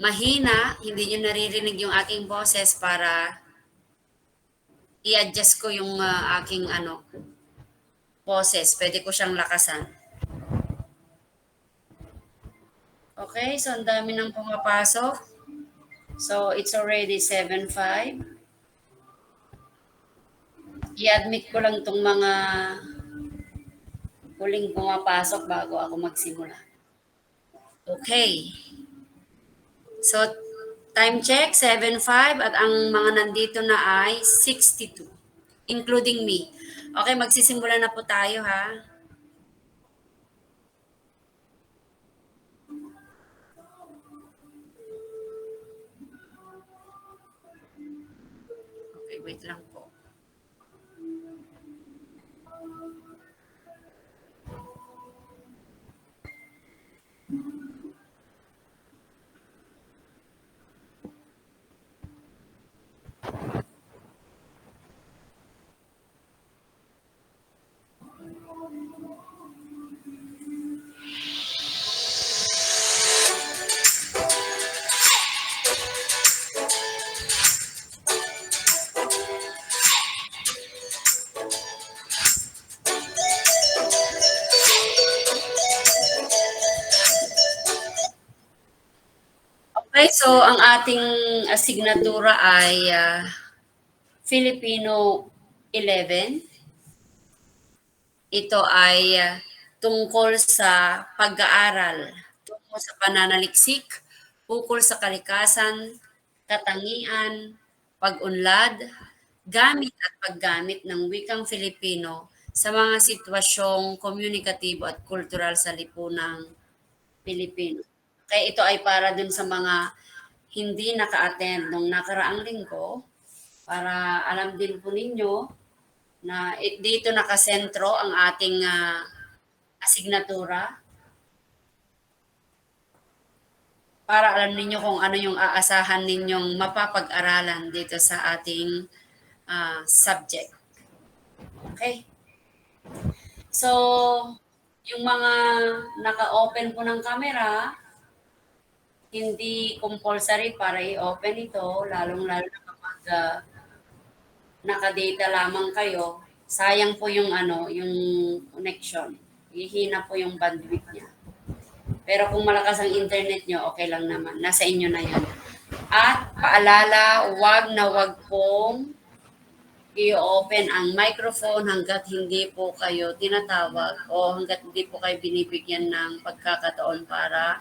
mahina, hindi nyo naririnig yung aking boses para i-adjust ko yung aking boses. Pwede ko siyang lakasan. Okay, so ang dami nang pumapasok. So it's already 7:05. I-admit ko lang itong mga huling pumapasok bago ako magsimula. Okay. So, time check, 7:05 at ang mga nandito na ay 62, including me. Okay, magsisimula na po tayo ha. Okay, wait lang po. Okay, so ang ating asignatura ay Filipino 11. Ito ay tungkol sa pag-aaral, tungkol sa pananaliksik, ukol sa kalikasan, katangian, pag-unlad, gamit at paggamit ng wikang Filipino sa mga sitwasyong komunikatibo at kultural sa lipunang Pilipino. Kaya ito ay para dun sa mga hindi naka-attend nung nakaraang linggo para alam din po ninyo na dito nakasentro ang ating asignatura para alam ninyo kung ano yung aasahan ninyong mapapag-aralan dito sa ating subject. Okay? So, yung mga naka-open po ng camera, hindi compulsory para i-open ito, lalong-lalo na kapag naka-data lamang kayo, sayang po yung yung connection. Hihina po yung bandwidth niya. Pero kung malakas ang internet nyo, okay lang naman. Nasa inyo na yan. At paalala, wag pong i-open ang microphone hanggat hindi po kayo tinatawag o hanggat hindi po kayo binibigyan ng pagkakataon para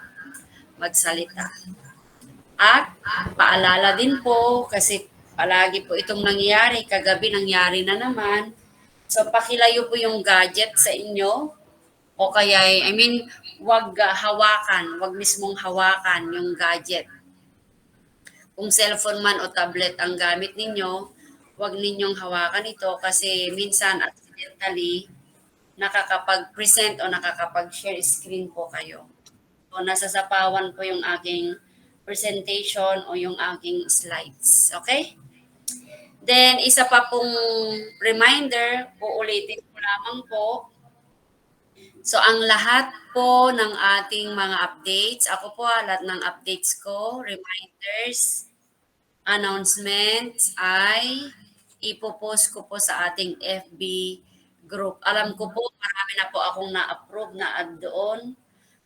magsalita. At paalala din po, kasi palagi po itong nangyayari, kagabi nangyari na naman, so pakilayo po yung gadget sa inyo o kaya, wag hawakan, wag mismong hawakan yung gadget. Kung cellphone man o tablet ang gamit ninyo, wag ninyong hawakan ito kasi minsan accidentally nakakapag-present o nakakapag-share screen po kayo. O nasasapawan po yung aking presentation o yung aking slides. Okay? Then, isa pa pong reminder, uulitin ko lamang po. So, ang lahat po ng ating mga updates, ako po lahat ng updates ko, reminders, announcements ay ipopost ko po sa ating FB group. Alam ko po, marami na po akong na-approve na add doon.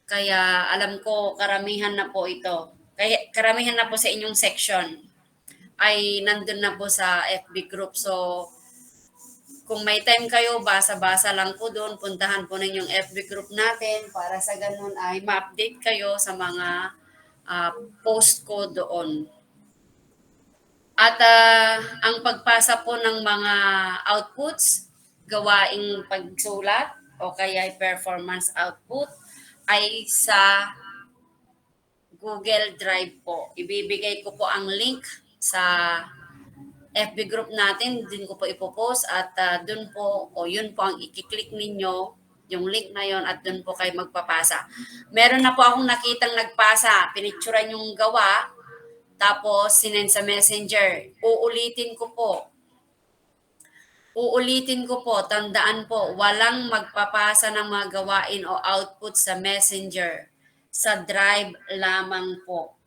Kaya alam ko, karamihan na po ito. Kaya karamihan na po sa inyong section ay nandun na po sa FB group. So, kung may time kayo, basa-basa lang po doon, puntahan po ninyong FB group natin para sa ganun ay ma-update kayo sa mga post ko doon. At ang pagpasa po ng mga outputs, gawaing pagsulat o kaya performance output ay sa Google Drive po. Ibibigay ko po ang link sa FB group natin, din ko po ipopost at dun po, o yun po ang i-click ninyo, yung link na yon at dun po kayo magpapasa. Meron na po akong nakitang nagpasa, pinicturan yung gawa, tapos sinend sa messenger. Uulitin ko po, tandaan po, walang magpapasa ng mga gawain o output sa messenger. Sa drive lamang po.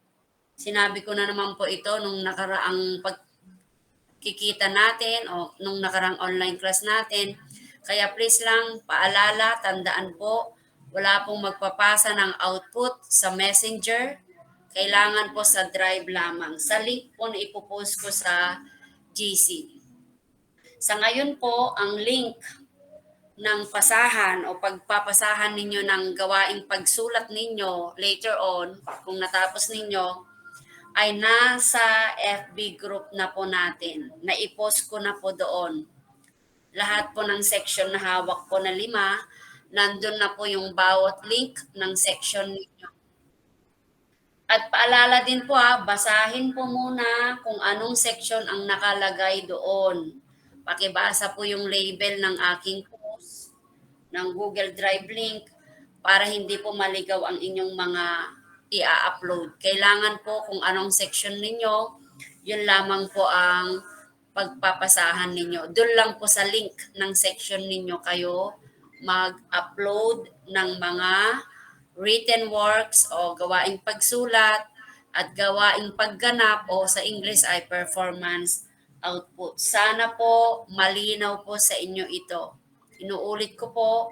Sinabi ko na naman po ito nung nakaraang pagkikita natin o nung nakaraang online class natin. Kaya please lang, paalala, tandaan po, wala pong magpapasa ng output sa Messenger. Kailangan po sa Drive lamang. Sa link po na ipopost ko sa GC. Sa ngayon po, ang link ng pasahan o pagpapasahan ninyo ng gawaing pagsulat ninyo later on, kung natapos ninyo, ay nasa FB group na po natin. Naipost ko na po doon. Lahat po ng section na hawak ko na 5, nandun na po yung bawat link ng section ninyo. At paalala din po basahin po muna kung anong section ang nakalagay doon. Pakibasa po yung label ng aking post ng Google Drive link para hindi po maligaw ang inyong mga i-upload. Kailangan po kung anong section ninyo, yun lamang po ang pagpapasahan ninyo. Doon lang po sa link ng section ninyo kayo mag-upload ng mga written works o gawaing pagsulat at gawaing pagganap o sa English ay performance output. Sana po malinaw po sa inyo ito. Inuulit ko po,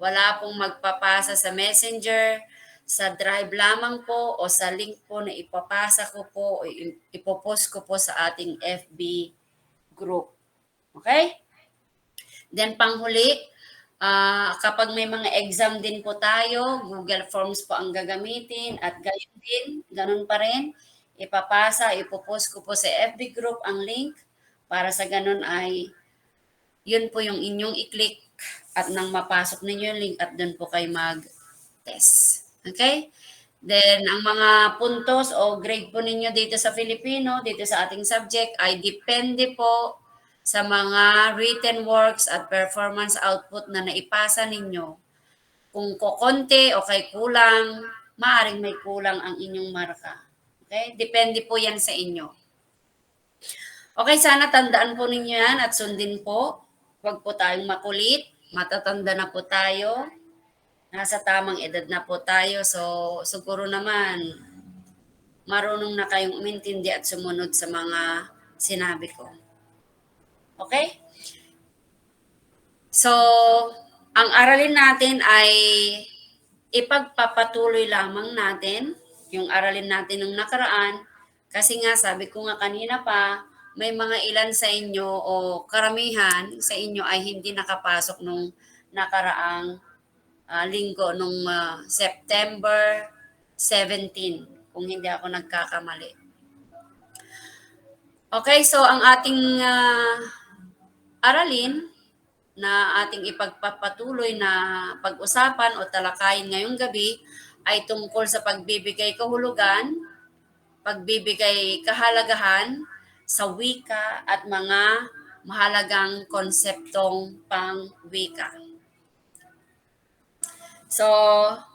wala pong magpapasa sa Messenger, sa Drive lamang po o sa link po na ipapasa ko po o ipopost ko po sa ating FB group. Okay? Then panghuli, kapag may mga exam din po tayo, Google Forms po ang gagamitin at gayon din, ganun pa rin, ipapasa, ipopost ko po sa FB group ang link para sa ganun ay yun po yung inyong i-click at nang mapasok ninyo yung link at doon po kayo mag-test. Okay? Then, ang mga puntos o grade po ninyo dito sa Filipino, dito sa ating subject, ay depende po sa mga written works at performance output na naipasa ninyo. Kung kokonti o kay kulang, maaaring may kulang ang inyong marka. Okay? Depende po yan sa inyo. Okay, sana tandaan po ninyo yan at sundin po. Huwag po tayong makulit. Matatanda na po tayo. Nasa tamang edad na po tayo. So, siguro naman, marunong na kayong umintindi at sumunod sa mga sinabi ko. Okay? So, ang aralin natin ay ipagpapatuloy lamang natin yung aralin natin ng nakaraan. Kasi nga, sabi ko nga kanina pa, may mga ilan sa inyo o karamihan sa inyo ay hindi nakapasok nung nakaraang linggo nung September 17, kung hindi ako nagkakamali. Okay, so ang ating aralin na ating ipagpapatuloy na pag-usapan o talakayin ngayong gabi ay tungkol sa pagbibigay kahulugan, pagbibigay kahalagahan sa wika at mga mahalagang konseptong pang-wika. So,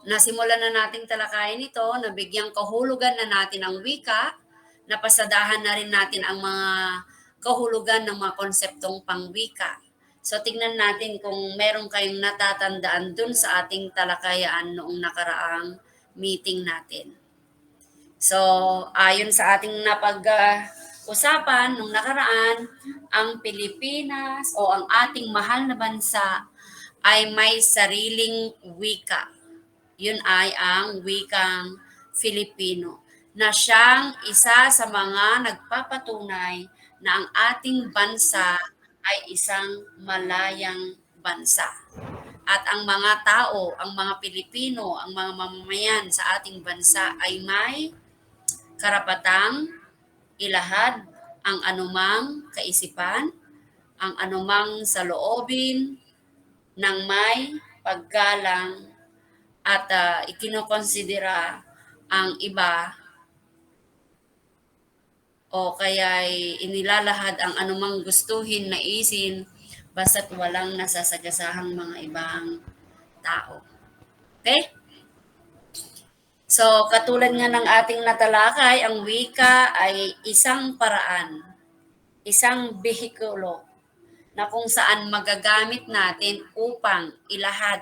nasimulan na nating talakayin ito, nabigyang kahulugan na natin ang wika, napasadahan na rin natin ang mga kahulugan ng mga konseptong pangwika. So, tingnan natin kung meron kayong natatandaan dun sa ating talakayaan noong nakaraang meeting natin. So, ayon sa ating napag-usapan nung nakaraan, ang Pilipinas o ang ating mahal na bansa ay may sariling wika. Yun ay ang wikang Filipino na siyang isa sa mga nagpapatunay na ang ating bansa ay isang malayang bansa. At ang mga tao, ang mga Pilipino, ang mga mamamayan sa ating bansa ay may karapatang ilahad ang anumang kaisipan, ang anumang saloobin, ng may paggalang at ikinokonsidera ang iba o kaya'y inilalahad ang anumang gustuhin, naisin, basta't walang nasasagasahang mga ibang tao. Okay? So, katulad nga ng ating natalakay, ang wika ay isang paraan, isang behikulo na kung saan magagamit natin upang ilahad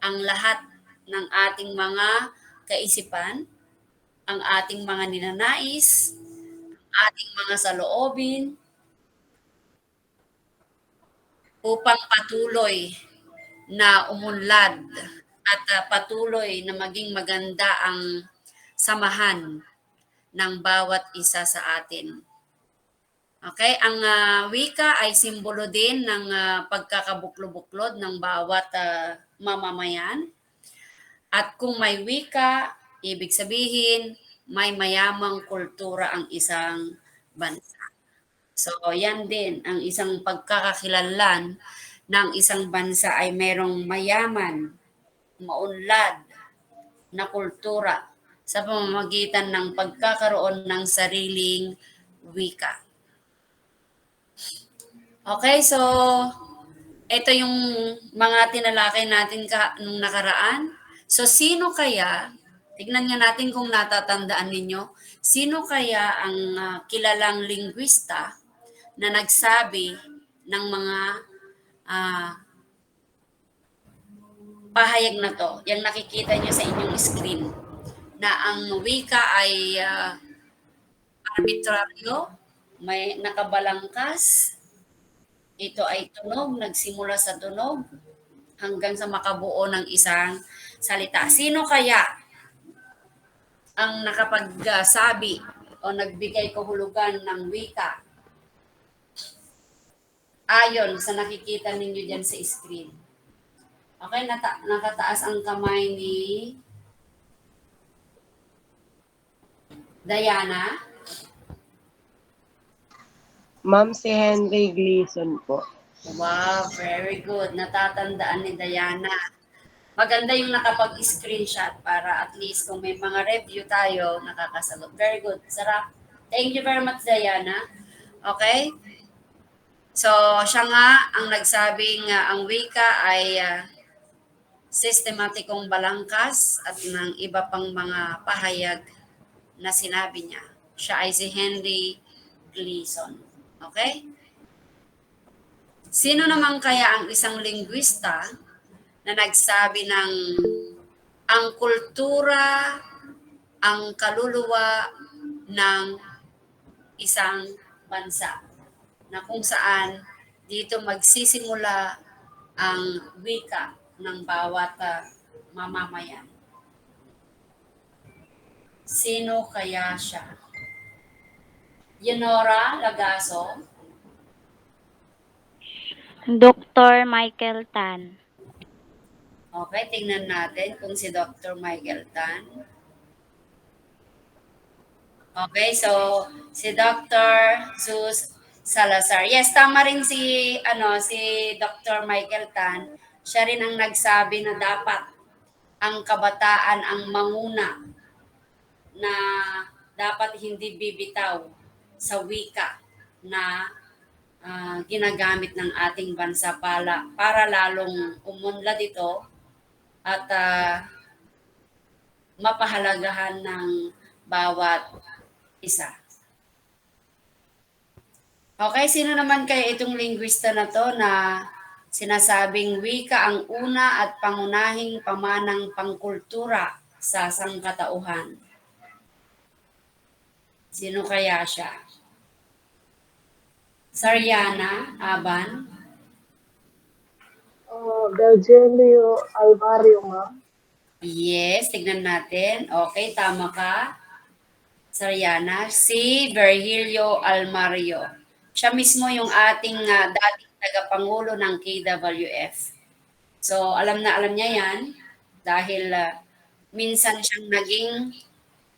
ang lahat ng ating mga kaisipan, ang ating mga ninanais, ating mga saloobin, upang patuloy na umunlad at patuloy na maging maganda ang samahan ng bawat isa sa atin. Okay, ang wika ay simbolo din ng pagkakabuklo-buklod ng bawat mamamayan. At kung may wika, ibig sabihin may mayamang kultura ang isang bansa. So, yan din ang isang pagkakakilanlan ng isang bansa ay merong mayaman, maunlad na kultura sa pamamagitan ng pagkakaroon ng sariling wika. Okay, so ito yung mga tinalakay natin nung nakaraan. So sino kaya, tignan nga natin kung natatandaan ninyo, sino kaya ang kilalang linguista na nagsabi ng mga pahayag na to, yung nakikita nyo sa inyong screen, na ang wika ay arbitraryo, may nakabalangkas, ito ay tunog, nagsimula sa tunog, hanggang sa makabuo ng isang salita. Sino kaya ang nakapagsabi o nagbigay kahulugan ng wika ayon sa nakikita ninyo dyan sa screen? Okay, nakataas ang kamay ni Diana. Ma'am, si Henry Gleason po. Wow, very good. Natatandaan ni Diana. Maganda yung nakapag-screenshot para at least kung may mga review tayo, nakakasagot. Very good. Sarap. Thank you very much, Diana. Okay? So, siya nga ang nagsabing ang wika ay sistematikong balangkas at ng iba pang mga pahayag na sinabi niya. Siya ay si Henry Gleason. Okay? Sino naman kaya ang isang linguista na nagsabi ng ang kultura, ang kaluluwa ng isang bansa, na kung saan dito magsisimula ang wika ng bawat mamamayan? Sino kaya siya? Yenora Lagaso? Dr. Michael Tan. Okay, tingnan natin kung si Dr. Michael Tan. Okay, so si Dr. Zeus Salazar. Yes, tama rin si Dr. Michael Tan. Siya rin ang nagsabi na dapat ang kabataan ang manguna, na dapat hindi bibitaw sa wika na ginagamit ng ating bansa para lalong umunlad ito at mapahalagahan ng bawat isa. Okay, sino naman kaya itong linguista na to na sinasabing wika ang una at pangunahing pamanang pangkultura sa sangkatauhan? Sino kaya siya? Sariana Aban? Virgilio Alvario, ma'am. Yes, tignan natin. Okay, tama ka, Sariana. Si Virgilio Almario. Siya mismo yung ating dating tagapangulo ng KWF. So, alam na alam niya yan dahil minsan siyang naging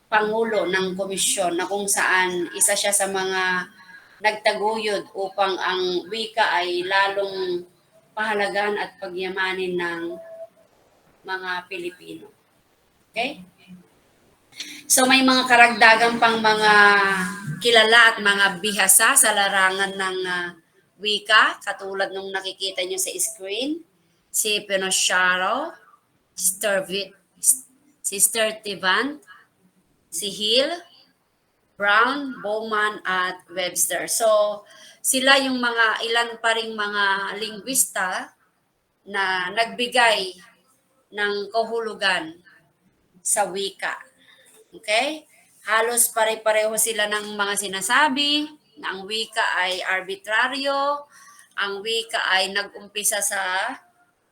pangulo ng komisyon na kung saan isa siya sa mga nagtaguyod upang ang wika ay lalong pahalagan at pagyamanin ng mga Pilipino. Okay? So may mga karagdagan pang mga kilala at mga bihasa sa larangan ng wika, katulad nung nakikita nyo sa screen. Si Pinocchio, si Sturtevant, si Hill, Brown, Bowman, at Webster. So, sila yung mga ilan pa ring mga linguista na nagbigay ng kahulugan sa wika. Okay? Halos pare-pareho sila ng mga sinasabi na ang wika ay arbitraryo, ang wika ay nag-umpisa sa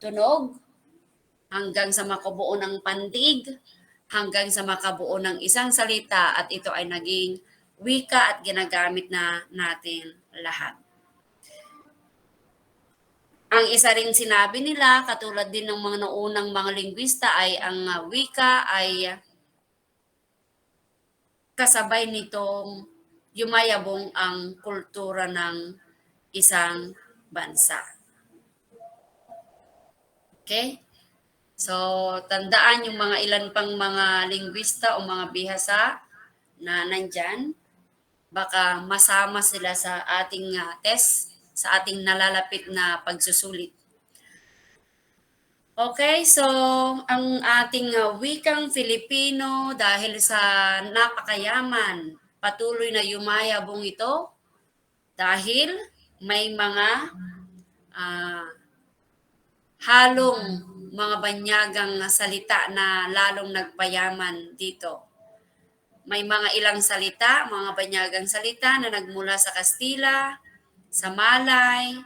tunog hanggang sa makabuo ng pandig, hanggang sa makabuo ng isang salita at ito ay naging wika at ginagamit na natin lahat. Ang isa ring sinabi nila, katulad din ng mga naunang mga linguista, ay ang wika ay kasabay nitong yumayabong ang kultura ng isang bansa. Okay? So, tandaan yung mga ilan pang mga linguista o mga bihasa na nandyan. Baka masama sila sa ating test, sa ating nalalapit na pagsusulit. Okay, so ang ating wikang Filipino dahil sa napakayaman, patuloy na yumayabong ito dahil may mga halong mga banyagang salita na lalong nagpayaman dito. May mga ilang salita, mga banyagang salita na nagmula sa Kastila, sa Malay,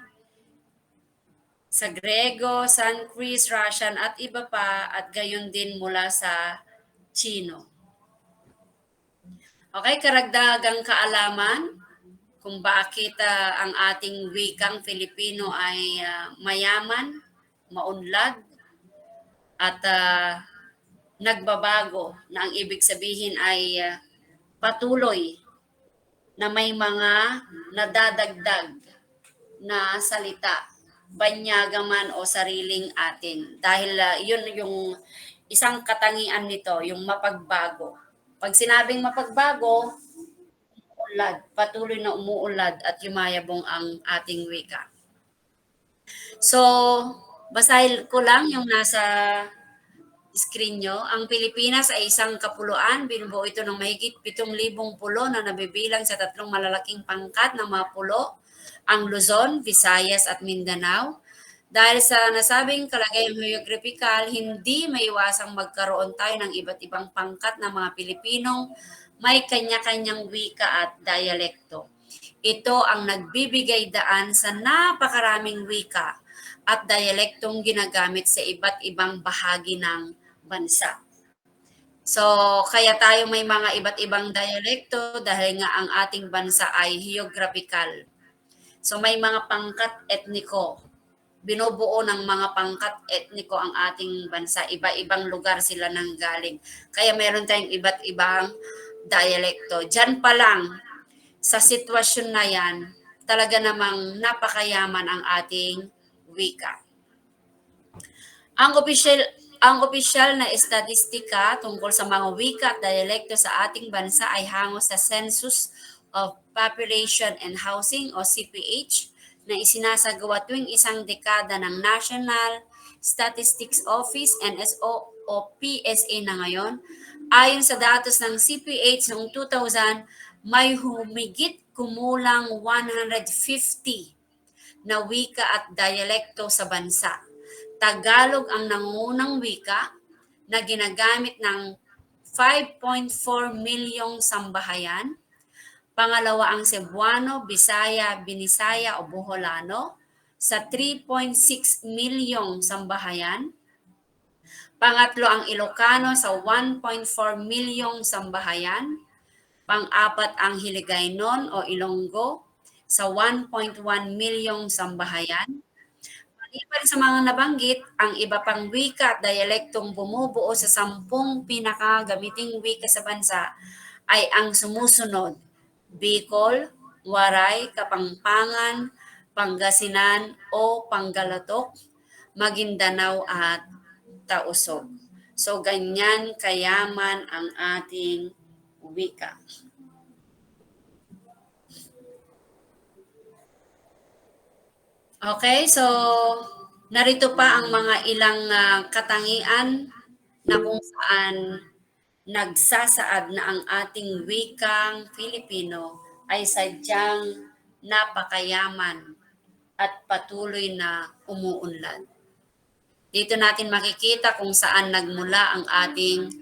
sa Grego, Sanskrit, Russian at iba pa at gayon din mula sa Chino. Okay, karagdagang kaalaman kung bakit ang ating wikang Filipino ay mayaman, maunlad at nagbabago na ang ibig sabihin ay patuloy na may mga nadadagdag na salita, banyaga man o sariling atin. Dahil yun yung isang katangian nito, yung mapagbago. Pag sinabing mapagbago, umuulad, patuloy na umuulad at yumayabong ang ating wika. So, basahin ko lang yung nasa screen nyo. Ang Pilipinas ay isang kapuluan. Binubuo ito ng mahigit 7,000 pulo na nabibilang sa 3 malalaking pangkat ng mga pulo, ang Luzon, Visayas at Mindanao. Dahil sa nasabing kalagayang geographical, hindi maiwasang magkaroon tayo ng iba't ibang pangkat ng mga Pilipinong may kanya-kanyang wika at dialekto. Ito ang nagbibigay daan sa napakaraming wika at dialektong ginagamit sa iba't ibang bahagi ng bansa. So, kaya tayo may mga iba't ibang dialekto dahil nga ang ating bansa ay geographical. So, may mga pangkat etniko. Binubuo ng mga pangkat etniko ang ating bansa. Iba-ibang lugar sila nanggaling. Kaya meron tayong iba't ibang dialekto. Diyan pa lang, sa sitwasyon na yan, talaga namang napakayaman ang ating wika. Ang opisyal na estatistika tungkol sa mga wika at dialekto sa ating bansa ay hango sa Census of Population and Housing o CPH na isinasagawa tuwing isang dekada ng National Statistics Office, NSO o PSA na ngayon. Ayon sa datos ng CPH noong 2000, may humigit kumulang 150 na wika at dialekto sa bansa. Tagalog ang nangungunang wika na ginagamit ng 5.4 milyong sambahayan. Pangalawa ang Cebuano, Bisaya, Binisaya o Boholano sa 3.6 milyong sambahayan. Pangatlo ang Ilocano sa 1.4 milyong sambahayan. Pang-apat ang Hiligaynon o Ilonggo sa 1.1 milyong sambahayan. Maliban sa mga nabanggit, ang iba pang wika at dialektong bumubuo sa 10 pinakagamiting wika sa bansa ay ang sumusunod: Bicol, Waray, Kapampangan, Pangasinan o Panggalatok, Maguindanao at Tausog. So ganyan kayaman ang ating wika. Okay, so narito pa ang mga ilang katangian na kung saan nagsasaad na ang ating wikang Filipino ay sadyang napakayaman at patuloy na umuunlad. Dito natin makikita kung saan nagmula ang ating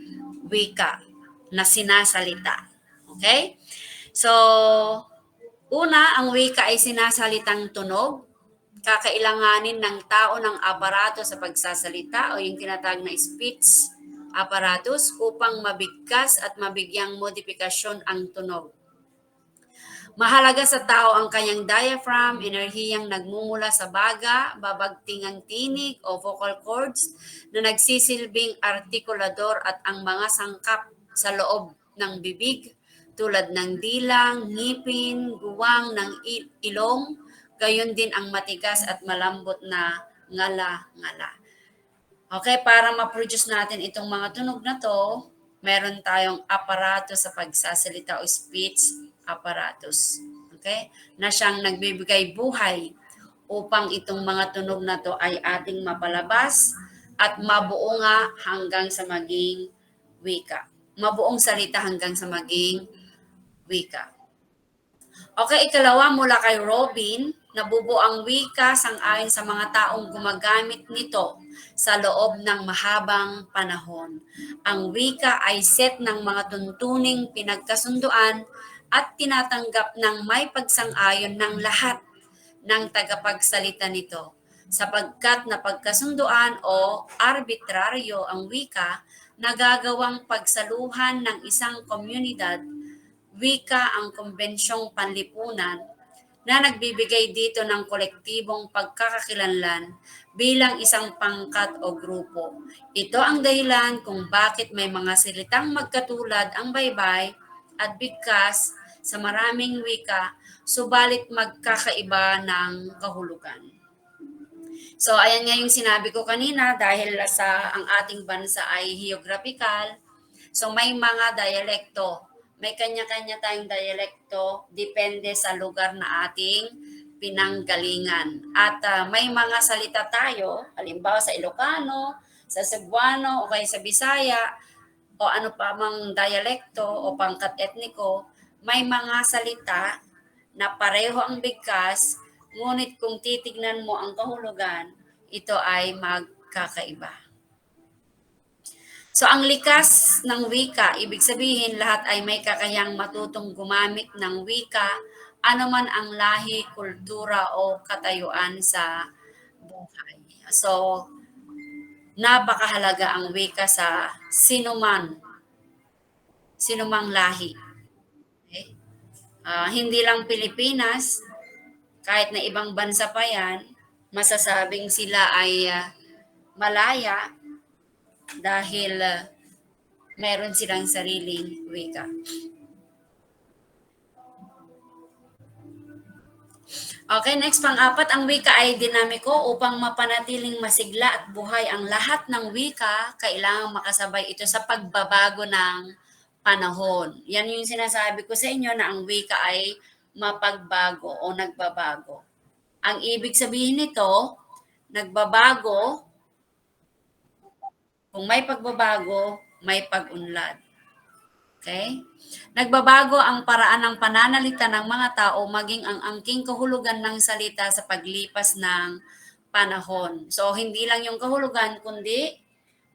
wika na sinasalita. Okay? So, una, ang wika ay sinasalitang tunog. Kakailanganin ng tao ng aparato sa pagsasalita o yung tinatawag na speech apparatus upang mabigkas at mabigyang modifikasyon ang tunog. Mahalaga sa tao ang kanyang diaphragm, enerhiyang nagmumula sa baga, babagtingang tinig o vocal cords na nagsisilbing artikulador at ang mga sangkap sa loob ng bibig tulad ng dilang, ngipin, guwang ng ilong, gayon din ang matigas at malambot na ngala-ngala. Okay, para ma-produce natin itong mga tunog na to, meron tayong aparato sa pagsasalita o speech apparatus. Okay? Na siyang nagbibigay buhay upang itong mga tunog na to ay ating mapalabas at mabuo nga hanggang sa maging wika. Mabuong salita hanggang sa maging wika. Okay, ikalawa mula kay Robin, nabubuo ang wika sang-ayon sa mga taong gumagamit nito sa loob ng mahabang panahon. Ang wika ay set ng mga tuntuning pinagkasunduan at tinatanggap ng may pagsang-ayon ng lahat ng tagapagsalita nito. Sapagkat napagkasunduan o arbitraryo ang wika, nagagawang pagsaluhan ng isang komunidad, wika ang kumbensyong panlipunan na nagbibigay dito ng kolektibong pagkakakilanlan bilang isang pangkat o grupo. Ito ang dahilan kung bakit may mga salitang magkatulad ang baybay at bigkas sa maraming wika, subalit magkakaiba ng kahulugan. So ayan nga yung sinabi ko kanina, dahil sa ang ating bansa ay geographical, so may mga dialekto. May kanya-kanya tayong dialekto, depende sa lugar na ating pinanggalingan. At may mga salita tayo, halimbawa sa Ilocano, sa Cebuano, o kaya sa Bisaya, o ano pa mang dialekto o pangkat etniko, may mga salita na pareho ang bigkas, ngunit kung titignan mo ang kahulugan, ito ay magkakaiba. So ang likas ng wika, ibig sabihin lahat ay may kakayang matutong gumamit ng wika, anuman ang lahi, kultura o katayuan sa buhay. So napakahalaga ang wika sa sinumang lahi. Okay? Hindi lang Pilipinas, kahit na ibang bansa pa yan, masasabing sila ay malaya dahil meron silang sariling wika. Okay, next, pang-apat, ang wika ay dinamiko. Upang mapanatiling masigla at buhay ang lahat ng wika, kailangang makasabay ito sa pagbabago ng panahon. Yan yung sinasabi ko sa inyo na ang wika ay mapagbago o nagbabago. Ang ibig sabihin nito, nagbabago, kung may pagbabago, may pag-unlad. Okay? Nagbabago ang paraan ng pananalita ng mga tao, maging ang angking kahulugan ng salita sa paglipas ng panahon. So, hindi lang yung kahulugan, kundi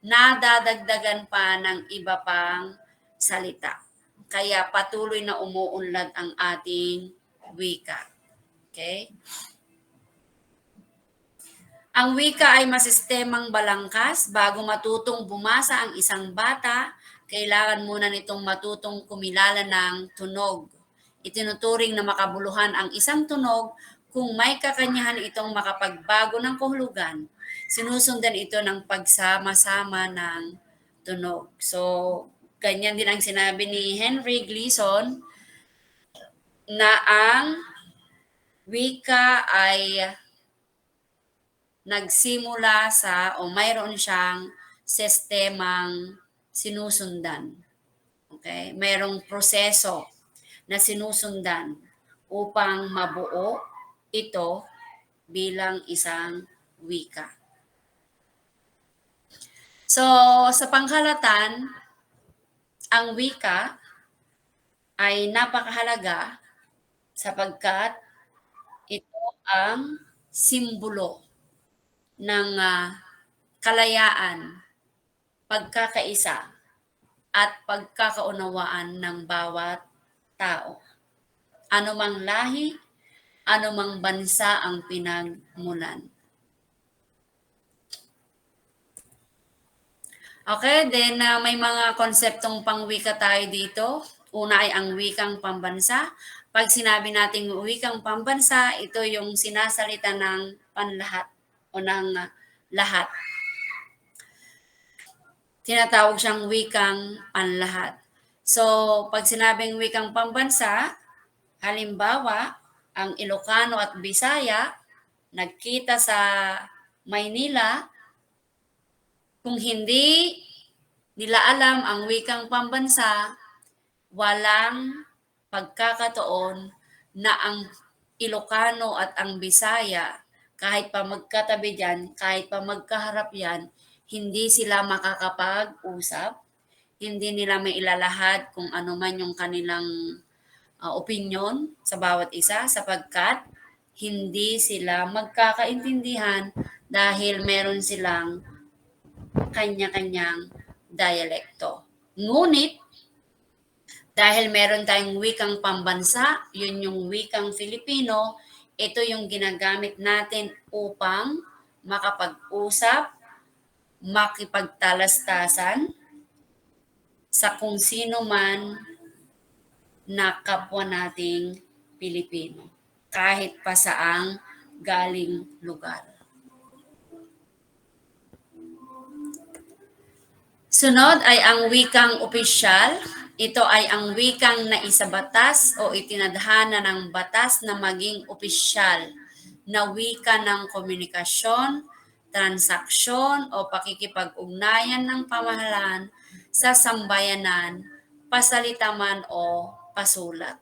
nadadagdagan pa ng iba pang salita. Kaya patuloy na umuunlad ang ating wika. Okay? Ang wika ay masistemang balangkas. Bago matutong bumasa ang isang bata, kailangan muna nitong matutong kumilala ng tunog. Itinuturing na makabuluhan ang isang tunog kung may kakanyahan itong makapagbago ng kahulugan. Sinusundan ito ng pagsama-sama ng tunog. So, ganyan din ang sinabi ni Henry Gleason na ang wika ay nagsimula sa o mayroon siyang sistemang sinusundan. Okay? Mayroong proseso na sinusundan upang mabuo ito bilang isang wika. So, sa pangkalatan, ang wika ay napakahalaga sapagkat ito ang simbolo ng kalayaan, pagkakaisa, at pagkakaunawaan ng bawat tao. Anumang lahi, anumang bansa ang pinagmulan. Okay, then may mga konseptong pangwika tayo dito. Una ay ang wikang pambansa. Pag sinabi nating wikang pambansa, ito yung sinasalita ng panlahat o ng lahat. Tinatawag siyang wikang panlahat. So, pag sinabing wikang pambansa, halimbawa, ang Ilocano at Bisaya nagkita sa Maynila, kung hindi nila alam ang wikang pambansa, walang pagkakataon na ang Ilocano at ang Bisaya, kahit pa magkatabi dyan, kahit pa magkaharap yan, hindi sila makakapag-usap, hindi nila may ilalahad kung ano man yung kanilang opinion sa bawat isa sapagkat hindi sila magkakaintindihan dahil meron silang kanya-kanyang dialekto. Ngunit, dahil meron tayong wikang pambansa, yun yung wikang Filipino, ito yung ginagamit natin upang makapag-usap, makipagtalastasan sa kung sino man na kapwa nating Pilipino, kahit pa saang galing lugar. Sunod ay ang wikang opisyal. Ito ay ang wikang naisabatas o itinadhana ng batas na maging opisyal na wika ng komunikasyon, transaksyon o pakikipag-ugnayan ng pamahalaan sa sambayanan, pasalita man o pasulat.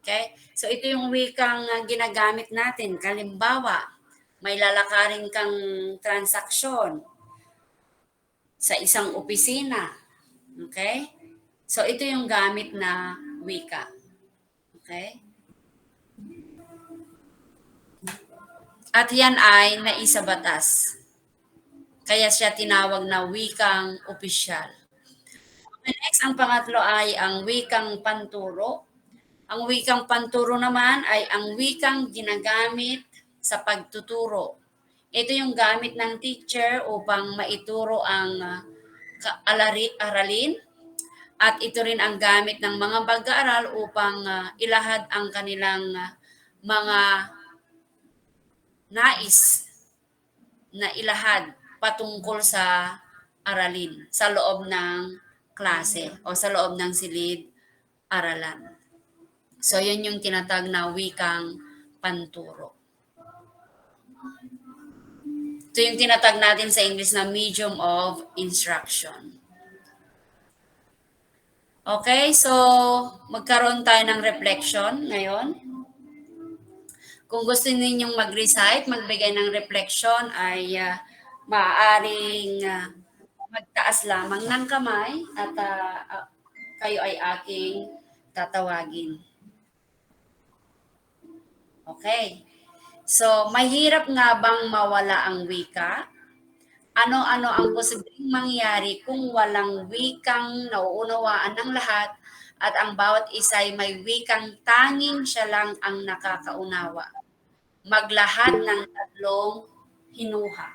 Okay? So ito yung wikang ginagamit natin. Kalimbawa, may lalakarin kang transaksyon sa isang opisina. Okay? So, ito yung gamit na wika. Okay? At yan ay naisabatas. Kaya siya tinawag na wikang opisyal. Okay, next, ang pangatlo ay ang wikang panturo. Ang wikang panturo naman ay ang wikang ginagamit sa pagtuturo. Ito yung gamit ng teacher upang maituro ang aralin at ito rin ang gamit ng mga mag-aaral upang ilahad ang kanilang mga nais na ilahad patungkol sa aralin sa loob ng klase o sa loob ng silid-aralan. So, yun yung tinatag na wikang panturo. Ito yung tinatag natin sa English na medium of instruction. Okay, so magkaroon tayo ng reflection ngayon. Kung gusto ninyong mag-recite, magbigay ng reflection ay maaaring magtaas lamang ng kamay at kayo ay aking tatawagin. Okay. So, mahirap nga bang mawala ang wika? Ano-ano ang posibleng mangyari kung walang wikang nauunawaan ng lahat at ang bawat isa ay may wikang tanging siya lang ang nakakaunawa? Maglahad ng tatlong hinuha.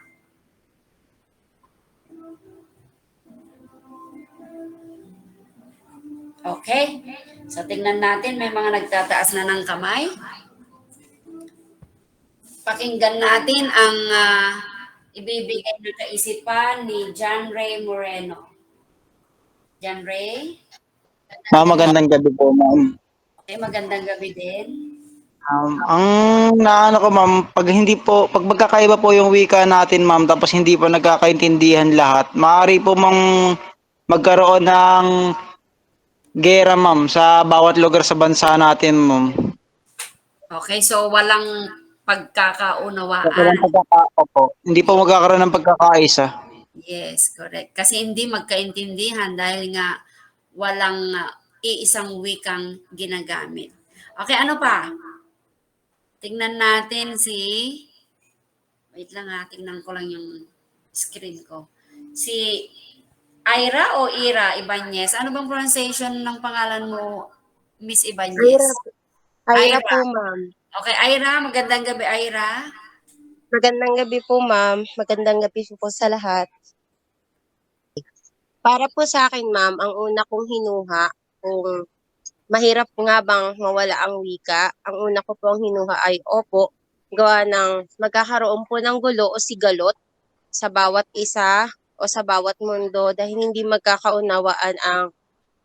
Okay? So, tingnan natin, may mga nagtataas na ng kamay. Pakinggan natin ang ibibigay na kaisipan ni John Ray Moreno. John Ray? Ma'am, magandang gabi po, ma'am. Okay, magandang gabi din. Ang naano ko, ma'am, pag magkakaiba po yung wika natin, ma'am, tapos hindi pa nagkakaintindihan lahat, maaari po mang magkaroon ng gera, ma'am, sa bawat lugar sa bansa natin, ma'am. Okay, so walang pagkakaunawaan. Hindi po magkakaroon ng pagkakaisa. Yes, correct. Kasi hindi magkaintindihan dahil nga walang iisang wikang ginagamit. Okay, ano pa? Tingnan natin wait lang tingnan ko lang yung screen ko. Si Ira o Ira Ibanez, ano bang pronunciation ng pangalan mo, Miss Ibanez? Ira Ira. po, ma'am. Okay, Ira, magandang gabi, Ira. Magandang gabi po, ma'am. Magandang gabi po sa lahat. Para po sa akin, ma'am, ang una kong hinuha, kung mahirap nga bang mawala ang wika, ang una ko pong hinuha ay opo, gawa ng magkakaroon po ng gulo o sigalot sa bawat isa o sa bawat mundo dahil hindi magkakaunawaan ang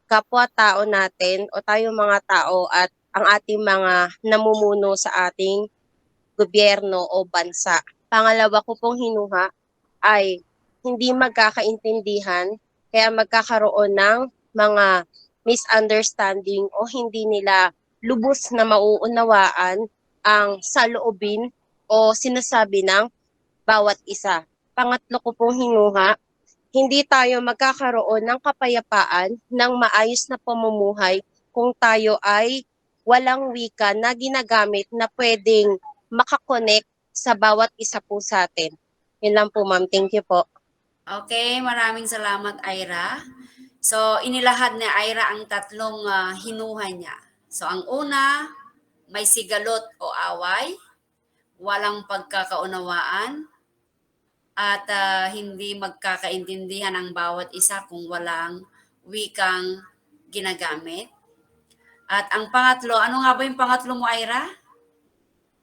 kapwa-tao natin o tayo mga tao at ang ating mga namumuno sa ating gobyerno o bansa. Pangalawa ko pong hinuha ay hindi magkakaintindihan kaya magkakaroon ng mga misunderstanding o hindi nila lubos na mauunawaan ang saloobin o sinasabi ng bawat isa. Pangatlo ko pong hinuha, hindi tayo magkakaroon ng kapayapaan ng maayos na pamumuhay kung tayo ay walang wika na ginagamit na pwedeng makakonect sa bawat isa po sa atin. Yun lang po, ma'am. Thank you po. Okay, maraming salamat, Ira. So, inilahad ni Ira ang tatlong hinuha niya. So, ang una, may sigalot o away, walang pagkakaunawaan, at hindi magkakaintindihan ang bawat isa kung walang wikang ginagamit. At ang pangatlo, ano nga ba yung pangatlo mo, Ira?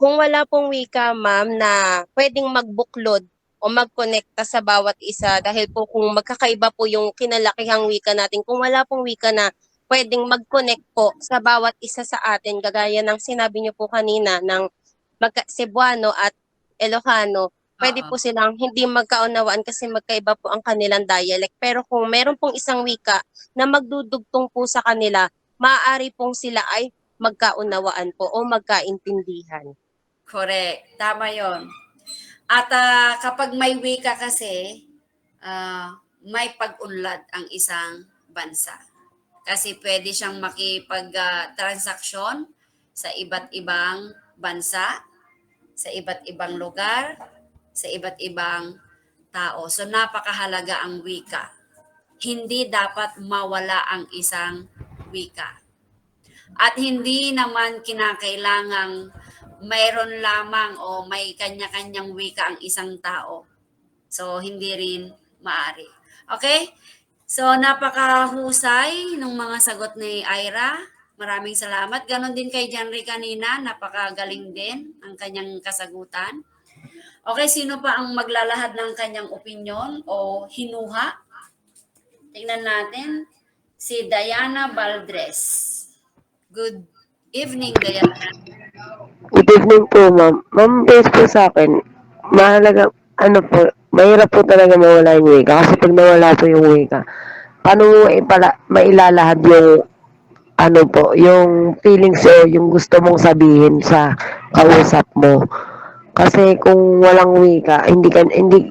Kung wala pong wika, ma'am, na pwedeng magbuklod o magkonekta sa bawat isa dahil po kung magkakaiba po yung kinalakihang wika natin, kung wala pong wika na pwedeng mag-connect po sa bawat isa sa atin, gagaya ng sinabi niyo po kanina ng Cebuano at Ilocano, pwede Oo. po silang hindi magkaunawaan kasi magkaiba po ang kanilang dialect. Pero kung meron pong isang wika na magdudugtong po sa kanila, maaari pong sila ay magkaunawaan po o magkaintindihan. Correct. Tama yon. At kapag may wika kasi, may pag-unlad ang isang bansa. Kasi pwede siyang makipag-transaksyon sa iba't ibang bansa, sa iba't ibang lugar, sa iba't ibang tao. So napakahalaga ang wika. Hindi dapat mawala ang isang wika. At hindi naman kinakailangang mayroon lamang o may kanya-kanyang wika ang isang tao. So, hindi rin maaari. Okay? So, napakahusay ng mga sagot ni Ira. Maraming salamat. Ganon din kay Janry kanina. Napakagaling din ang kanyang kasagutan. Okay, sino pa ang maglalahad ng kanyang opinion o hinuha? Tingnan natin. Si Diana Valdres. Good evening, Diana. Good evening po, ma'am. Ma'am, based po sa akin, mahalaga, mahirap po talaga mawala yung wika. Kasi pag nawala po yung wika, paano mo mailalahad yung, yung feelings o yung gusto mong sabihin sa kausap mo. Kasi kung walang wika, hindi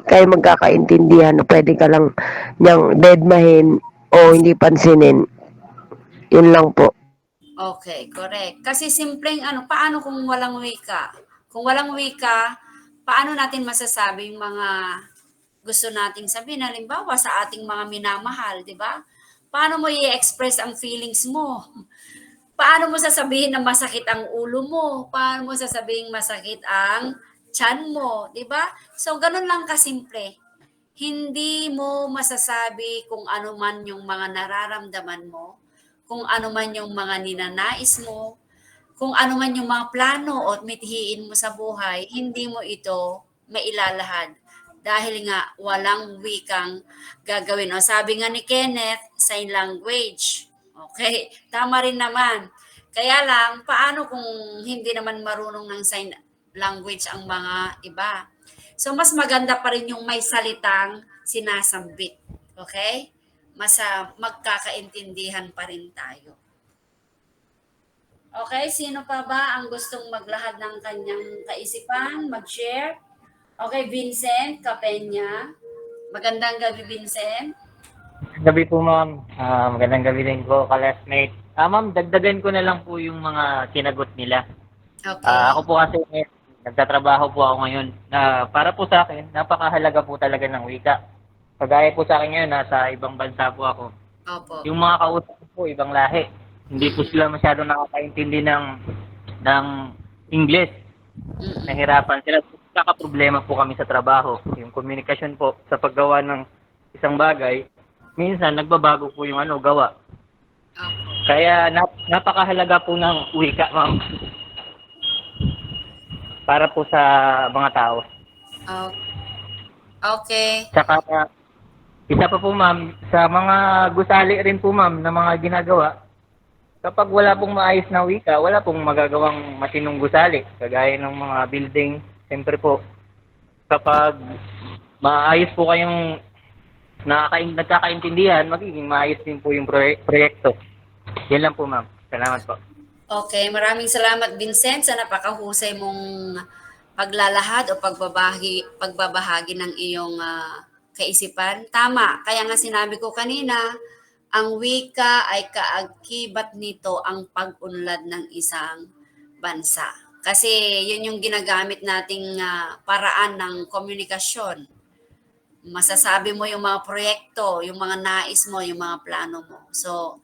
kayo magkakaintindihan, pwede ka lang niyang deadmahin o hindi pansinin. Yun lang po. Okay, correct. Kasi simpleng paano kung walang wika? Kung walang wika, paano natin masasabi yung mga gusto nating sabihin? Halimbawa, sa ating mga minamahal, di ba? Paano mo i-express ang feelings mo? Paano mo sasabihin na masakit ang ulo mo? Paano mo sasabihin masakit ang tiyan mo? Di ba? So, ganun lang kasimple. Hindi mo masasabi kung ano man yung mga nararamdaman mo, kung ano man yung mga ninanais mo, kung ano man yung mga plano o mithiin mo sa buhay, hindi mo ito mailalahad. Dahil nga, walang wikang gagawin. O sabi nga ni Kenneth, sign language. Okay, tama rin naman. Kaya lang, paano kung hindi naman marunong ng sign language ang mga iba? So, mas maganda pa rin yung may salitang sinasambit. Okay? Magkakaintindihan pa rin tayo. Okay, sino pa ba ang gustong maglahad ng kanyang kaisipan, mag-share? Okay, Vincent Capenya. Magandang gabi, Vincent. Gabi po, ma'am. Magandang gabi din po, ka-classmate. Ma'am, dagdagan ko na lang po yung mga sinagot nila. Okay. Ako po kasi nagtatrabaho po ako ngayon. Para po sa akin, napakahalaga po talaga ng wika. Kagaya po sa akin ngayon, nasa ibang bansa po ako. Opo. Yung mga kausap ko po, ibang lahi. Hindi po sila masyadong nakakaintindi ng English. Mm-mm. Nahirapan sila. Kakaproblema po kami sa trabaho. Yung komunikasyon po sa paggawa ng isang bagay, minsan nagbabago po yung gawa. Opo. Kaya napakahalaga po ng wika, ma'am. Para po sa mga tao. Oh, okay. Tsaka, isa pa po, ma'am, sa mga gusali rin po, ma'am, na mga ginagawa, kapag wala pong maayos na wika, wala pong magagawang matinong gusali. Kagaya ng mga building, siyempre po, kapag maayos po kayong nagkakaintindihan, magiging maayos din po yung proyekto. Yan lang po, ma'am. Salamat po. Okay, maraming salamat Vincent sa napakahusay mong paglalahad o pagbabahagi ng iyong kaisipan. Tama, kaya nga sinabi ko kanina, ang wika ay kaakibat nito ang pag-unlad ng isang bansa. Kasi yun yung ginagamit nating paraan ng komunikasyon. Masasabi mo yung mga proyekto, yung mga nais mo, yung mga plano mo. So,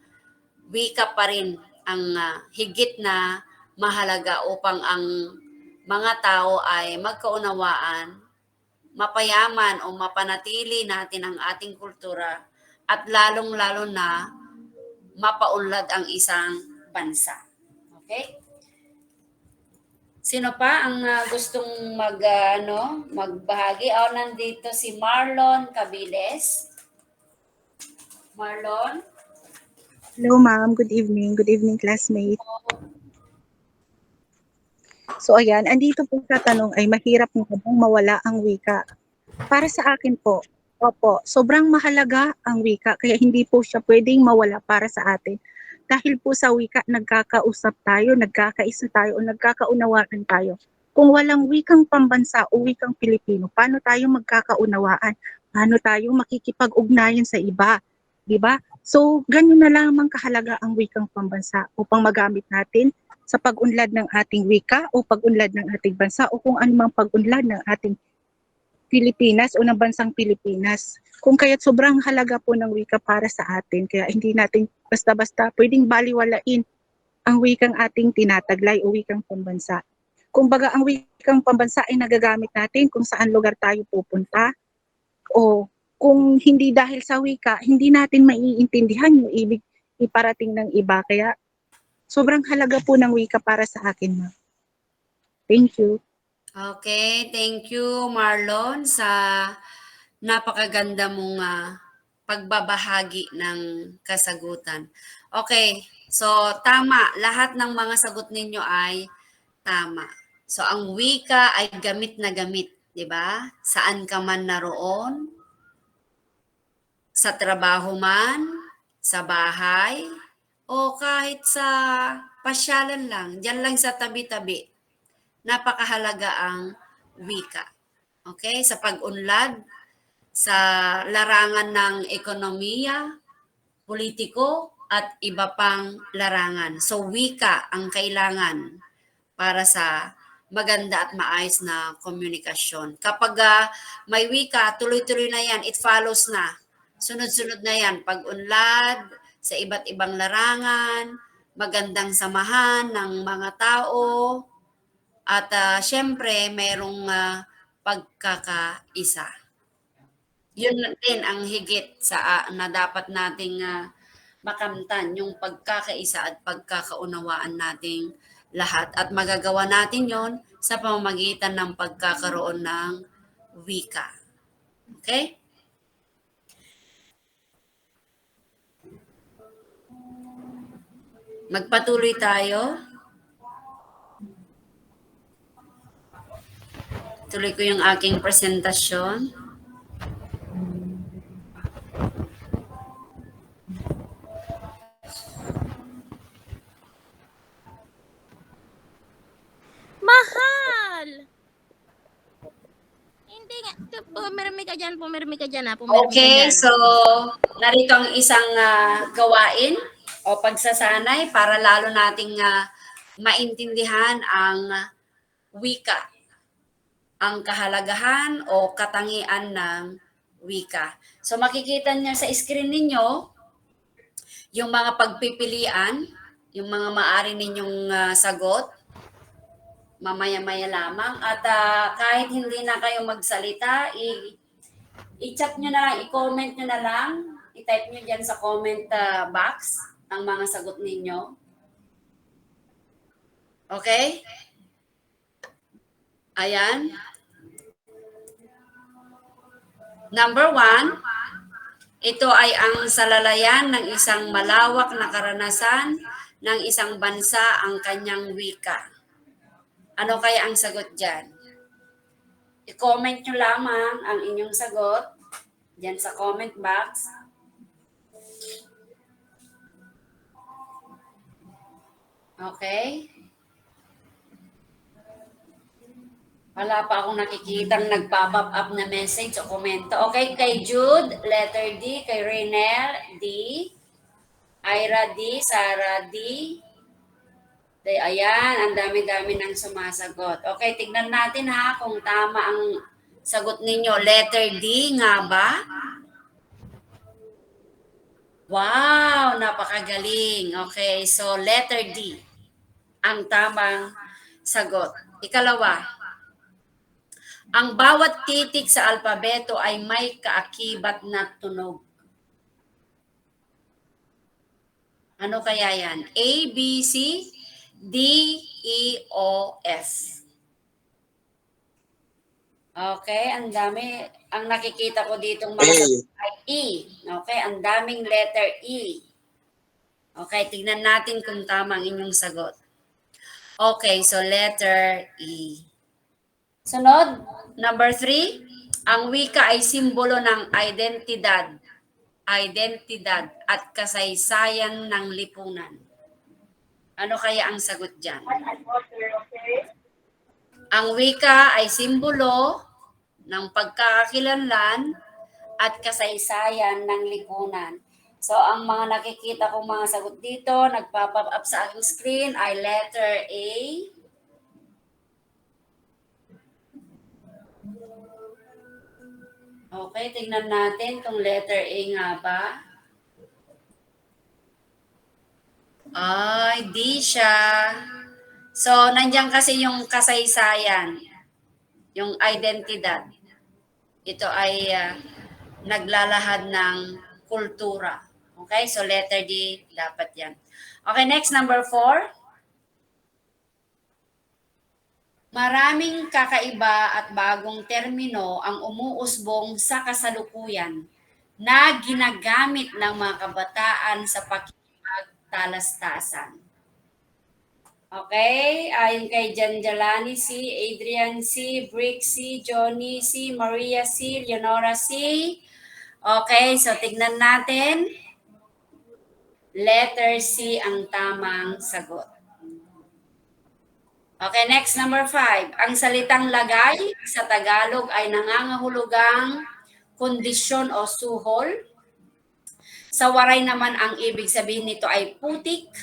wika pa rin ang higit na mahalaga upang ang mga tao ay magkaunawaan, mapayaman o mapanatili natin ang ating kultura at lalong-lalo na mapaunlad ang isang bansa. Okay? Sino pa ang gustong magbahagi? Nandito si Marlon Cabiles. Marlon? Hello, ma'am. Good evening. Good evening, classmate. So, ayan, andito po sa tanong ay mahirap na bang mawala ang wika? Para sa akin po, opo, sobrang mahalaga ang wika kaya hindi po siya pwedeng mawala para sa atin. Dahil po sa wika, nagkakausap tayo, nagkakaisa tayo, o nagkakaunawaan tayo. Kung walang wikang pambansa o wikang Pilipino, paano tayo magkakaunawaan? Paano tayo makikipag-ugnayan sa iba? Diba? So, ganyan na lamang kahalaga ang wikang pambansa upang magamit natin sa pag-unlad ng ating wika o pag-unlad ng ating bansa o kung anumang pag-unlad ng ating Pilipinas o ng bansang Pilipinas. Kung kaya't sobrang halaga po ng wika para sa atin, kaya hindi natin basta-basta pwedeng baliwalain ang wikang ating tinataglay o wikang pambansa. Kumbaga, ang wikang pambansa ay nagagamit natin kung saan lugar tayo pupunta o kung hindi dahil sa wika, hindi natin maiintindihan yung ibig iparating ng iba. Kaya sobrang halaga po ng wika para sa akin, ma'am. Thank you. Okay, thank you Marlon sa napakaganda mong pagbabahagi ng kasagutan. Okay, so tama, lahat ng mga sagot ninyo ay tama. So ang wika ay gamit na gamit, 'di ba? Saan ka man naroon, sa trabaho man, sa bahay, o kahit sa pasyalan lang, diyan lang sa tabi-tabi. Napakahalaga ang wika. Okay? Sa pag-unlad, sa larangan ng ekonomiya, politiko, at iba pang larangan. So, wika ang kailangan para sa maganda at maayos na komunikasyon. Kapag may wika, tuloy-tuloy na yan, it follows na. Sunod-sunod na yan, pag-unlad sa iba't ibang larangan, magandang samahan ng mga tao, at syempre, merong pagkakaisa. Yun din ang higit sa na dapat nating makamtan, yung pagkakaisa at pagkakaunawaan nating lahat. At magagawa natin yon sa pamamagitan ng pagkakaroon ng wika. Okay? Magpatuloy tayo. Tuloy ko yung aking presentasyon. Mahal! Hindi nga. Pumirmi ka dyan, pumirmi ka dyan. Okay, so narito ang isang gawain o pagsasanay para lalo nating maintindihan ang wika, ang kahalagahan o katangian ng wika. So makikita niyo sa screen ninyo yung mga pagpipilian yung mga maaari ninyong sagot, mamaya-maya lamang. At kahit hindi na kayo magsalita, i-chat nyo na lang, i-comment nyo na lang, i-type nyo dyan sa comment box ang mga sagot ninyo. Okay? Ayan. Number 1, ito ay ang salalayan ng isang malawak na karanasan ng isang bansa ang kanyang wika. Ano kaya ang sagot dyan? I-comment nyo lamang ang inyong sagot dyan sa comment box. Okay? Wala pa akong nakikitang nagpa-pop up na message o komento. Okay, kay Jude, letter D. Kay Raynel, D. Ira, D. Sarah, D. Ayan, ang dami-dami nang sumasagot. Okay, tignan natin ha kung tama ang sagot ninyo. Letter D nga ba? Wow, napakagaling. Okay, so letter D ang tamang sagot. Ikalawa, ang bawat titik sa alpabeto ay may kaakibat na tunog. Ano kaya yan? A, B, C, D, E, O, F. Okay, ang dami. Ang nakikita ko ditong mga sagot ay E. Okay, ang daming letter E. Okay, tignan natin kung tama ang inyong sagot. Okay, so letter E. Sunod, number 3, ang wika ay simbolo ng identidad at kasaysayan ng lipunan. Ano kaya ang sagot dyan? Ang wika ay simbolo ng pagkakakilanlan at kasaysayan ng lipunan. So, ang mga nakikita kong mga sagot dito, nagpa-pop up sa aking screen ay letter A. Okay, tingnan natin kung letter A nga ba. Ay, di siya. So, nandiyan kasi yung kasaysayan, yung identidad. Ito ay naglalahad ng kultura. Okay, so letter D, dapat yan. Okay, next, number 4. Maraming kakaiba at bagong termino ang umuusbong sa kasalukuyan na ginagamit ng mga kabataan sa pakikipagtalastasan. Okay, ayon kay Janjalani C, Adrian C, Brick C, Johnny C, Maria C, Leonora C. Okay, so tignan natin. Letter C ang tamang sagot. Okay, next, number 5. Ang salitang lagay sa Tagalog ay nangangahulugang kondisyon o suhol. Sa Waray naman, ang ibig sabihin nito ay putik.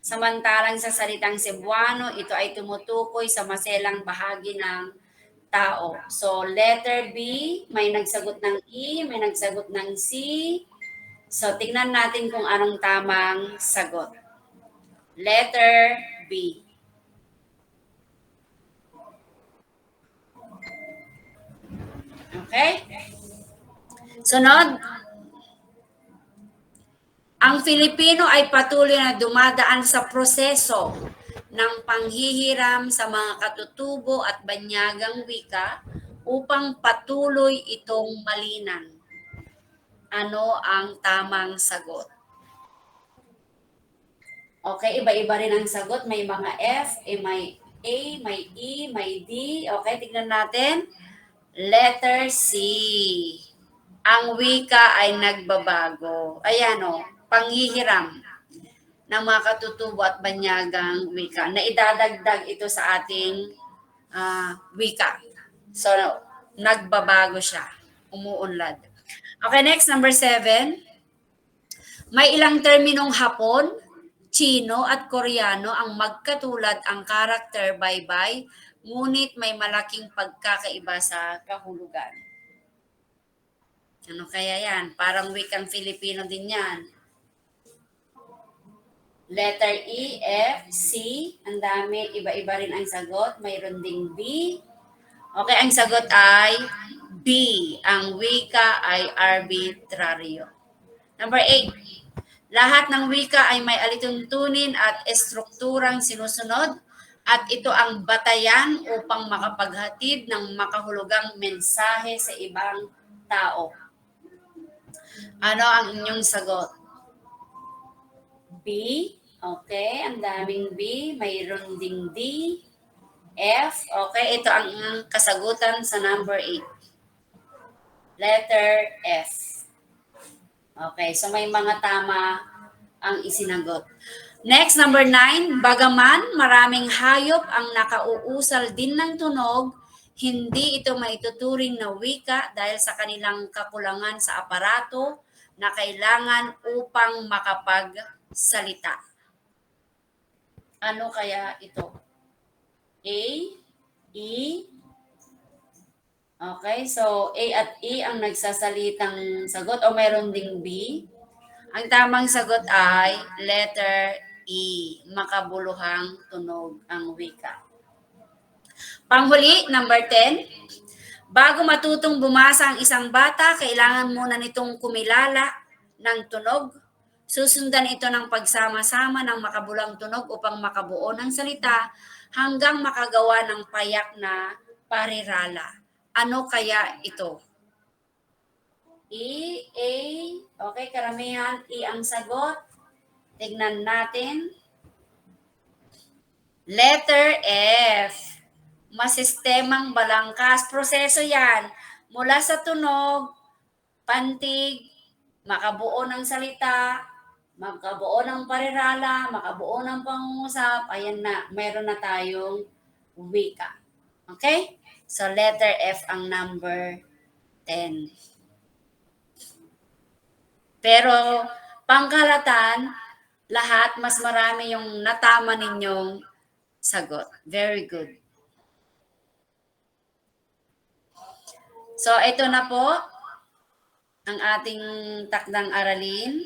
Samantalang sa salitang Cebuano, ito ay tumutukoy sa maselang bahagi ng tao. So, letter B, may nagsagot ng E, may nagsagot ng C. So, tingnan natin kung anong tamang sagot. Letter B. Okay? Sunod. Ang Filipino ay patuloy na dumadaan sa proseso ng panghihiram sa mga katutubo at banyagang wika upang patuloy itong malinan. Ano ang tamang sagot? Okay, iba-iba rin ang sagot. May mga F, may A, may E, may D. Okay, tignan natin. Letter C. Ang wika ay nagbabago. Ayan o, panghihiram ng mga katutubo at banyagang wika. Naidadagdag ito sa ating wika. So, nagbabago siya. Umuunlad. Okay, next, number 7. May ilang terminong Hapon, Chino at Koreano ang magkatulad ang karakter bye-bye, ngunit may malaking pagkakaiba sa kahulugan. Ano kaya yan? Parang wikang Filipino din yan. Letter E, F, C. Ang dami. Iba-iba rin ang sagot. Mayroon ding B. Okay, ang sagot ay B. Ang wika ay arbitraryo. Number 8. Lahat ng wika ay may alituntunin at estrukturang sinusunod at ito ang batayan upang makapaghatid ng makahulugang mensahe sa ibang tao. Ano ang inyong sagot? B. Okay, ang daming B. Mayroon ding D. F. Okay, ito ang kasagutan sa number 8. Letter F. Okay, so may mga tama ang isinagot. Next, number 9. Bagaman maraming hayop ang nakauusal din ng tunog, hindi ito maituturing na wika dahil sa kanilang kakulangan sa aparato na kailangan upang makapagsalita. Ano kaya ito? A, E. Okay, so A at E ang nagsasalitang sagot o mayroon ding B. Ang tamang sagot ay letter E, makabuluhang tunog ang wika. Panghuli, number 10. Bago matutong bumasa ang isang bata, kailangan muna nitong kumilala ng tunog. Susundan ito ng pagsama-sama ng makabulang tunog upang makabuo ng salita hanggang makagawa ng payak na parirala. Ano kaya ito? E, A. Okay, karamihan E ang sagot. Tignan natin. Letter F. Masistemang balangkas. Proseso yan. Mula sa tunog, pantig, makabuo ng salita, makabuo ng parirala, makabuo ng pangungusap. Ayan na, meron na tayong wika. Okay? So letter F ang number 10. Pero pangkalatan, lahat mas marami yung natama ninyong sagot. Very good. So ito na po ang ating takdang aralin.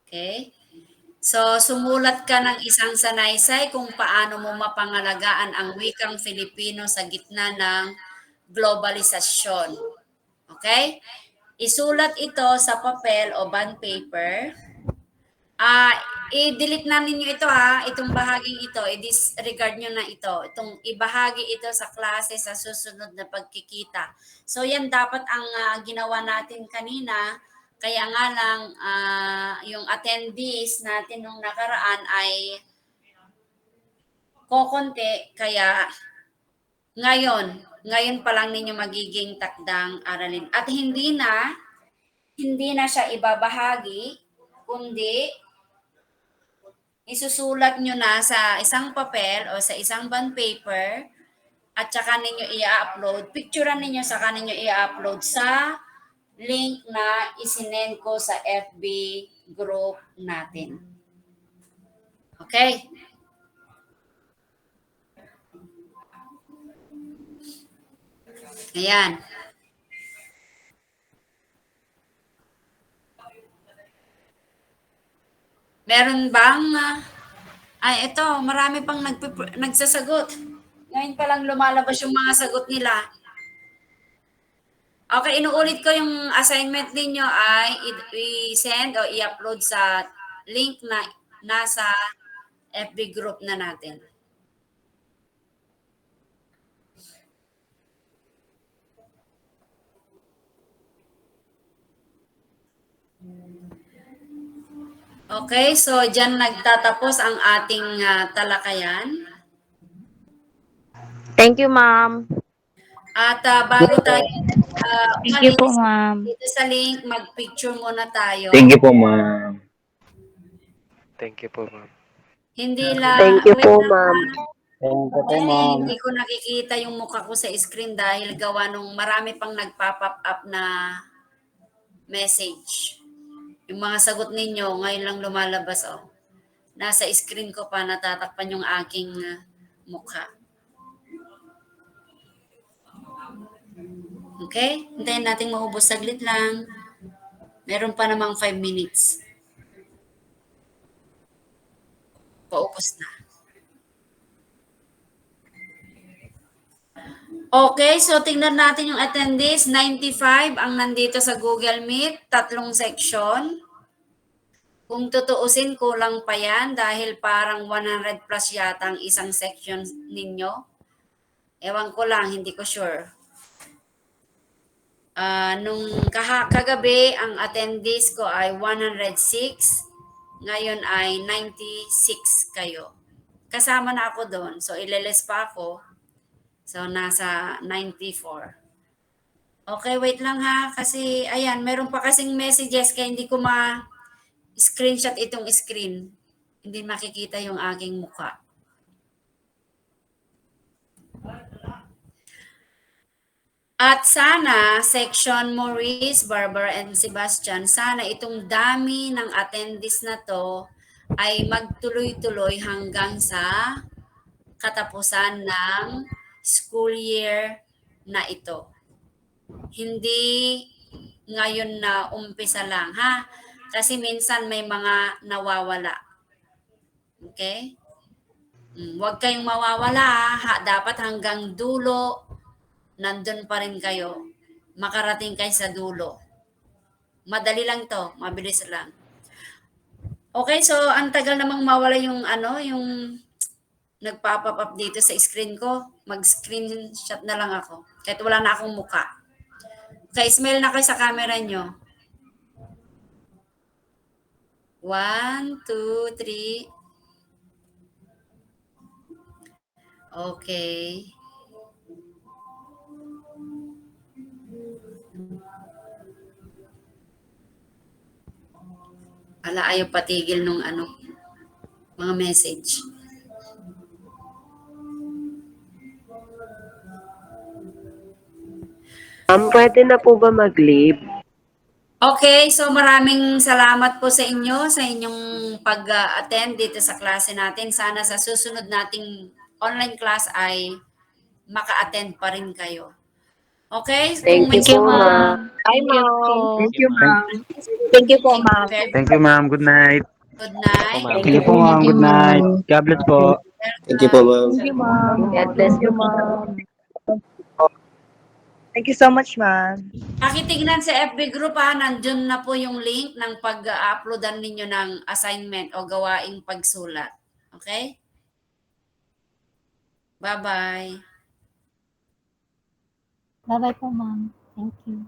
Okay? So sumulat ka ng isang sanaysay kung paano mo mapangalagaan ang wikang Filipino sa gitna ng globalisasyon. Okay? Isulat ito sa papel o bond paper. I-delete na ninyo ito itong bahaging ito, i-disregard nyo na ito. Itong ibahagi ito sa klase sa susunod na pagkikita. So yan dapat ang ginawa natin kanina. Kaya nga lang yung attendees natin nung nakaraan ay kokonti. Kaya ngayon pa lang ninyo magiging takdang aralin. At hindi na siya ibabahagi, kundi isusulat nyo na sa isang papel o sa isang bond paper at saka ninyo i-upload. Picturean ninyo saka ninyo i-upload sa link na isinend ko sa FB group natin. Okay? Ayan. Meron bang, ito, marami pang nagsasagot. Ngayon pa lang lumalabas yung mga sagot nila. Okay, inuulit ko yung assignment ninyo ay i-send o i-upload sa link na nasa FB group na natin. Okay, so dyan nagtatapos ang ating talakayan. Thank you, ma'am. At bago tayo Thank you po, ma'am. dito sa link, mag-picture muna tayo. Thank you po, ma'am. Thank you po, ma'am. Hindi lang. Thank you wait po, lang, ma'am. Thank you po, Dahil ma'am. hindi ko nakikita yung mukha ko sa screen dahil gawa nung marami pang nagpa-pop up na message. Yung mga sagot ninyo, ngayon lang lumalabas. Nasa screen ko pa, natatakpan yung aking mukha. Okay? Hintayin natin maubos saglit lang. Meron pa namang 5 minutes. paubos na. Okay, so tingnan natin yung attendees. 95 ang nandito sa Google Meet, 3 section. Kung tutuusin, kulang pa yan dahil parang 100 plus yata ang isang section ninyo. Ewan ko lang, hindi ko sure. Nung kagabi, ang attendees ko ay 106. Ngayon ay 96 kayo. Kasama na ako doon. So, ileles pa ako. So, nasa 94. Okay, wait lang ha. Kasi, ayan, meron pa kasing messages kaya hindi ko ma-screenshot itong screen. Hindi makikita yung aking mukha. At sana, section Maurice, Barbara, and Sebastian, sana itong dami ng attendees na to ay magtuloy-tuloy hanggang sa katapusan ng school year na ito. Hindi ngayon na umpisa lang, ha? Kasi minsan may mga nawawala. Okay? Huwag kayong mawawala, ha? Dapat hanggang dulo, nandun pa rin kayo. Makarating kayo sa dulo. Madali lang to, mabilis lang. Okay, so ang tagal namang mawala yung yung nagpa-pop up dito sa screen ko. Mag-screenshot na lang ako. Kahit wala na akong muka. Okay, smile na kayo sa camera nyo. 1, 2, 3. Okay. Ayaw patigil nung mga message. Pwede na po ba mag-leave? Okay, so maraming salamat po sa inyo, sa inyong pag-attend dito sa klase natin. Sana sa susunod nating online class ay maka-attend pa rin kayo. Okay? Thank you po, ma'am. Bye, ma'am. Thank you, ma'am. Thank you po, ma'am. Thank you, ma'am. Good night. Good night. Thank you po, ma'am. Good night. God bless po. Thank you po, ma'am. Thank you, ma'am. God bless you, ma'am. Thank you so much, ma'am. Pakitignan sa FB group ha, nandun na po yung link ng pag-uploadan ninyo ng assignment o gawaing pagsulat. Okay? Bye-bye. Bye-bye po, ma'am. Thank you.